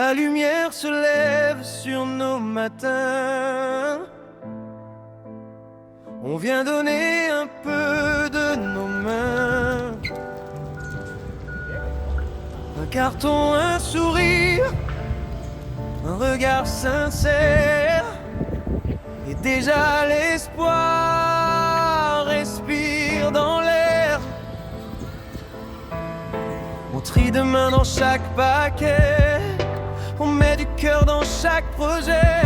La lumière se lève sur nos matins. On vient donner un peu de nos mains. Un carton, un sourire, un regard sincère. Et déjà l'espoir respire dans l'air. On trie de main dans chaque paquet. On met du cœur dans chaque projet.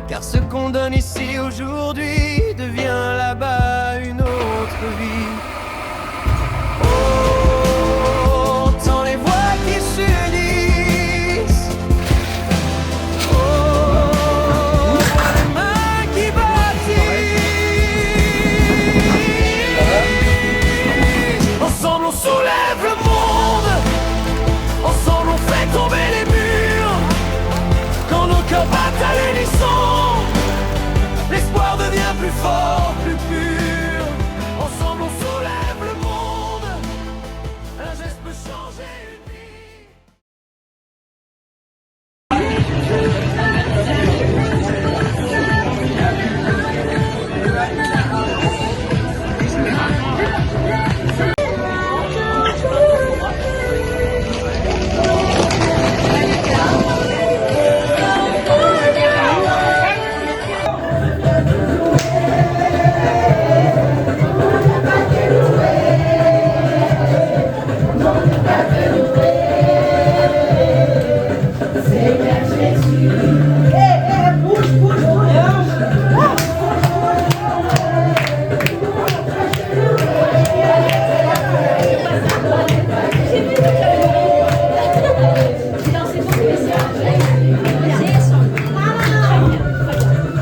Car ce qu'on donne ici aujourd'hui devient là-bas une autre vie. Oh, on entend les voix qui s'unissent. Oh, on voit les mains qui bâtissent. Ensemble on soulève le monde. Ensemble on fait tomber les murs. Quand nos cœurs battent à l'unisson, l'espoir devient plus fort, plus pur. Ensemble on soulève le monde. Un geste peut changer une vie.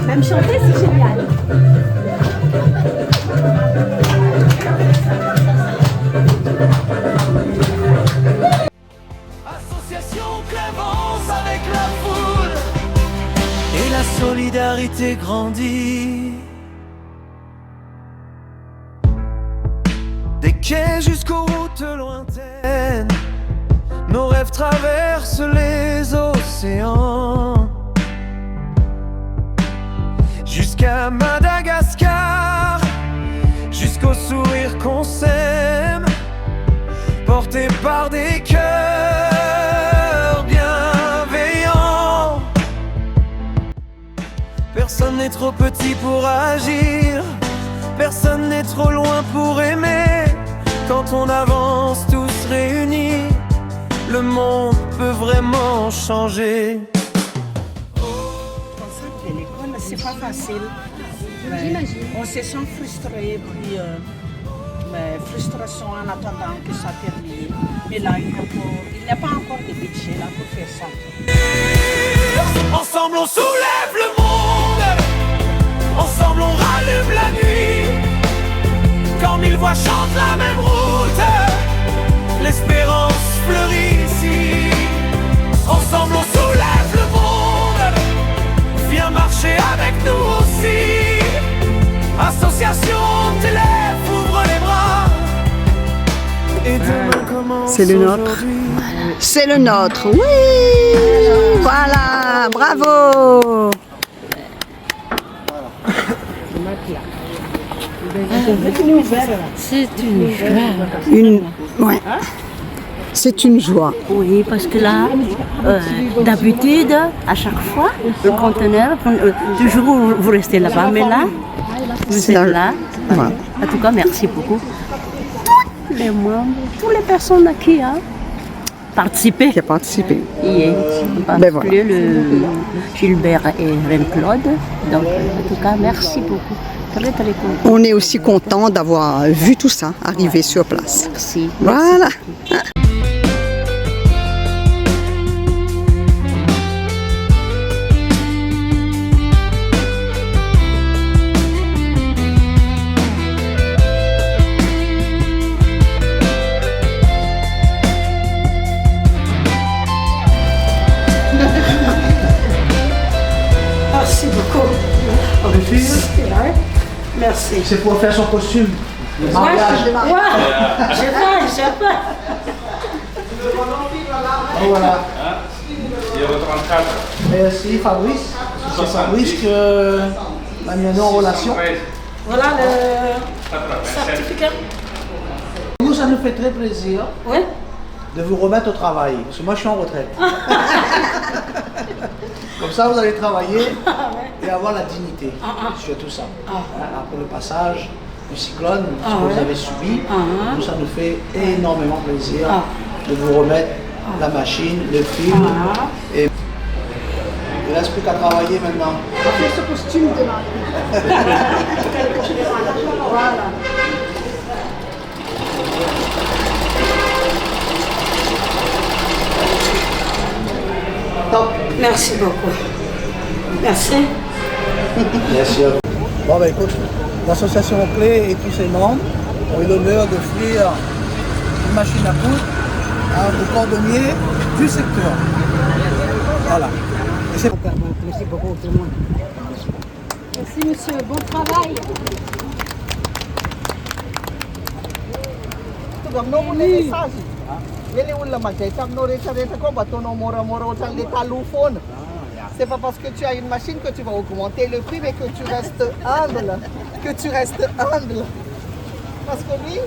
Même chanter, c'est génial. Association Clémence avec la foule. Et la solidarité grandit. Des quais jusqu'aux routes lointaines, nos rêves traversent les océans. Jusqu'à Madagascar, jusqu'au sourire qu'on sème, portés par des cœurs bienveillants. Personne n'est trop petit pour agir, personne n'est trop loin pour aimer. Quand on avance tous réunis, le monde peut vraiment changer. C'est pas facile. On se sent frustré, puis frustration en attendant que ça termine. Mais là, il n'y a pas encore de budget là, pour faire ça. Ensemble on soulève le monde. Ensemble on rallume la nuit. Quand mille voix chantent la même route, l'espérance fleurit ici. Ensemble on soulève le monde. Viens marcher avec nous aussi. Association Télève, ouvre les bras. Et demain commence. C'est le nôtre. C'est le nôtre, oui. Voilà, bravo. C'est une joie. Ouais. C'est une joie. Oui, parce que là, d'habitude, à chaque fois, le conteneur, toujours vous restez là-bas, mais là, vous êtes là. Voilà. En tout cas, merci beaucoup. Tous les membres, toutes les personnes qui ont participé. Qui a participé. En particulier le Gilbert et Reine-Claude. Donc, en tout cas, merci beaucoup. Très, très content. On est aussi content d'avoir vu tout ça arriver sur place. Merci. Voilà. Merci beaucoup. Merci. C'est pour faire son costume. Le Ouais, mariage. je sais pas. Oh, voilà. Merci Fabrice. C'est Fabrice que m'a mis en relation. Voilà le certificat. Nous, ça nous fait très plaisir Oui. de vous remettre au travail. Parce que moi, je suis en retraite. Comme ça, vous allez travailler et avoir la dignité sur tout ça. Après le passage du cyclone, ce que vous avez subi, nous, ça nous fait énormément plaisir de vous remettre la machine, le fil. Et il ne reste plus qu'à travailler maintenant. Ce costume de la voilà. Top. Merci beaucoup. Merci. Bien sûr. Bon, ben écoute, l'association Clé et tous ses membres ont eu l'honneur d'offrir une machine à coudre à un cordonnier du secteur. Voilà. Et c'est... Merci beaucoup tout le monde. Merci monsieur, bon travail. C'est pas parce que tu as une machine que tu vas augmenter le prix, mais que tu restes humble. Que tu restes humble. Parce que lui,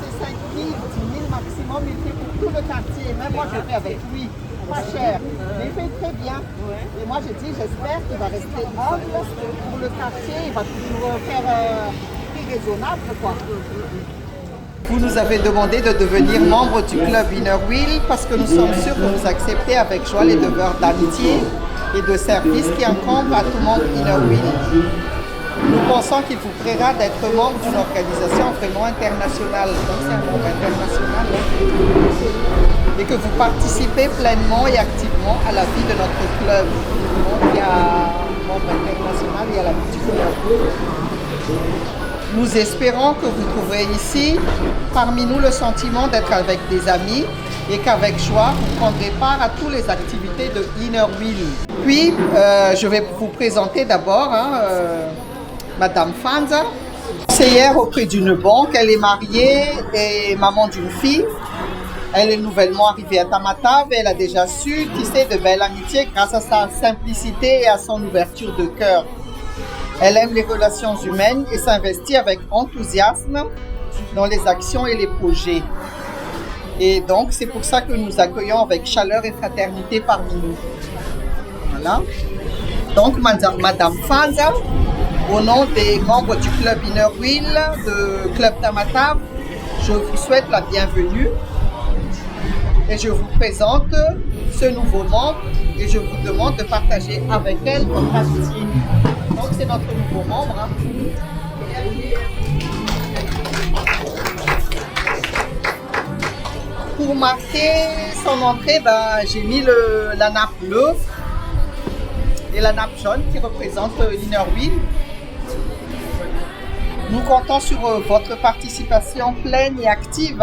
c'est 5 000, 10 000 maximum, il fait pour tout le quartier. Même moi, je fais avec lui. Pas cher. Mais il fait très bien. Et moi, je dis, j'espère qu'il va rester humble pour le quartier. Il va toujours faire prix raisonnable, quoi. Vous nous avez demandé de devenir membre du club Inner Wheel parce que nous sommes sûrs que vous acceptez avec joie les devoirs d'amitié et de service qui incombent à tout membre Inner Wheel. Nous pensons qu'il vous plaira d'être membre d'une organisation vraiment internationale. Donc c'est un membre international. Et que vous participez pleinement et activement à la vie de notre club. Donc il y a un membre international et à la vie du club. Nous espérons que vous trouverez ici, parmi nous, le sentiment d'être avec des amis et qu'avec joie, vous prendrez part à toutes les activités de Inner Wheel. Puis, je vais vous présenter d'abord Madame Fanza, conseillère auprès d'une banque. Elle est mariée et maman d'une fille. Elle est nouvellement arrivée à Tamatave et elle a déjà su tisser de belles amitiés grâce à sa simplicité et à son ouverture de cœur. Elle aime les relations humaines et s'investit avec enthousiasme dans les actions et les projets. Et donc, c'est pour ça que nous accueillons avec chaleur et fraternité parmi nous. Voilà. Donc, Madame Fanza, au nom des membres du club Inner Wheel, de Club Tamatave, je vous souhaite la bienvenue. Et je vous présente ce nouveau membre et je vous demande de partager avec elle votre amitié. Donc c'est notre nouveau membre. Hein. Pour marquer son entrée, j'ai mis la nappe bleue et la nappe jaune qui représente l'Inner Wheel. Nous comptons sur votre participation pleine et active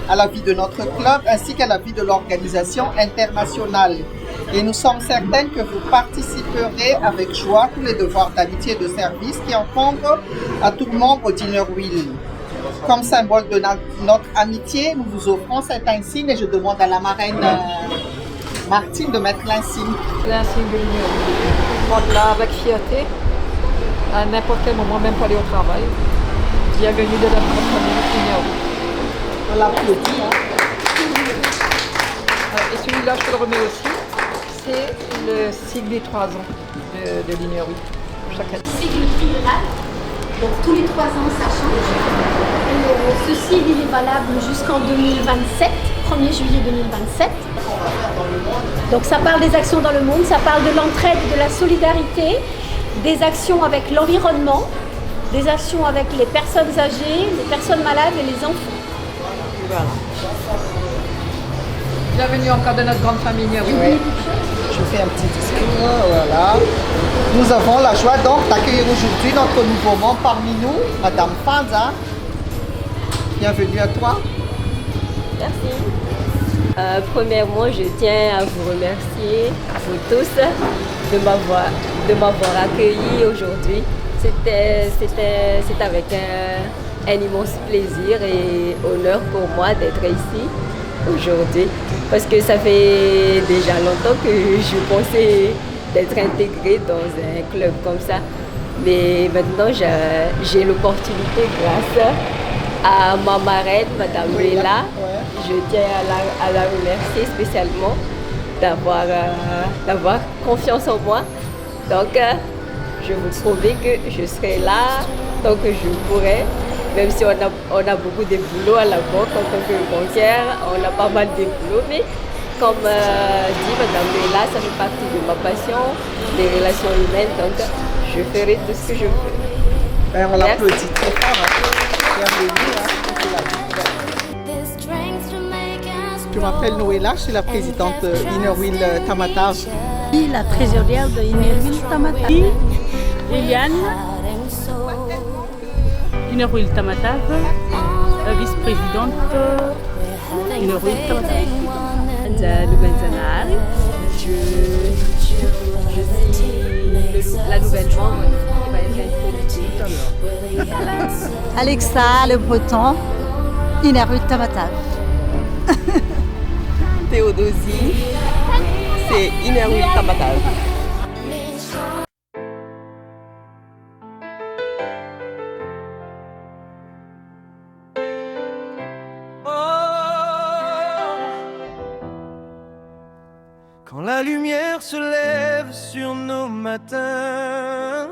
à la vie de notre club ainsi qu'à la vie de l'organisation internationale. Et nous sommes certaines que vous participerez avec joie à tous les devoirs d'amitié et de service qui encombrent à tout membre d'Inner Wheel. Comme symbole de notre amitié, nous vous offrons cet insigne et je demande à la marraine Martine de mettre l'insigne. L'insigne de l'Inner Wheel. Je porte là avec fierté, à n'importe quel moment, même pour aller au travail. Bienvenue de notre famille Inner Wheel. On l'applaudit. Et celui-là, je te le remets aussi. C'est le cycle des 3 ans de l'Inner Wheel. Chaque année. Cycle triennal, donc tous les 3 ans ça change. Et, ce cycle il est valable jusqu'en 2027, 1er juillet 2027. Donc ça parle des actions dans le monde, ça parle de l'entraide, de la solidarité, des actions avec l'environnement, des actions avec les personnes âgées, les personnes malades et les enfants. Voilà. Bienvenue encore de notre grande famille Inner Wheel. Oui. Je fais un petit discours, voilà. Nous avons la joie donc d'accueillir aujourd'hui notre nouveau membre parmi nous, Madame Fanza. Bienvenue à toi. Merci. Premièrement, je tiens à vous remercier, vous tous, de m'avoir accueilli aujourd'hui. C'est avec un immense plaisir et honneur pour moi d'être ici. aujourd'hui parce que ça fait déjà longtemps que je pensais d'être intégrée dans un club comme ça. Mais maintenant, j'ai l'opportunité grâce à ma marraine, Madame Bella. Je tiens à la remercier spécialement d'avoir confiance en moi. Donc, je vous promets que je serai là tant que je pourrai. Même si on a beaucoup de boulot à la banque en tant que banquière, on a pas mal de boulot, mais comme dit Madame Bella, ça fait partie de ma passion, des relations humaines, donc je ferai tout ce que je peux. Ben, on l'applaudit très fort. Bienvenue. Je m'appelle Noëlla, je suis la présidente de Innerwheel Tamatave. Je suis la trésorière de Innerwheel Tamatave. Liliane, Innerwheel Tamatave, vice-présidente Innerwheel Tamatave. Je suis la nouvelle membre qui va être introduite. Alexa, le breton, Innerwheel Tamatave. Théodosie, c'est Innerwheel Tamatave. Quand la lumière se lève sur nos matins,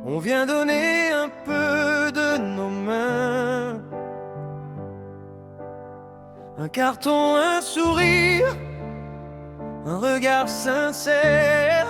on vient donner un peu de nos mains. Un carton, un sourire, un regard sincère.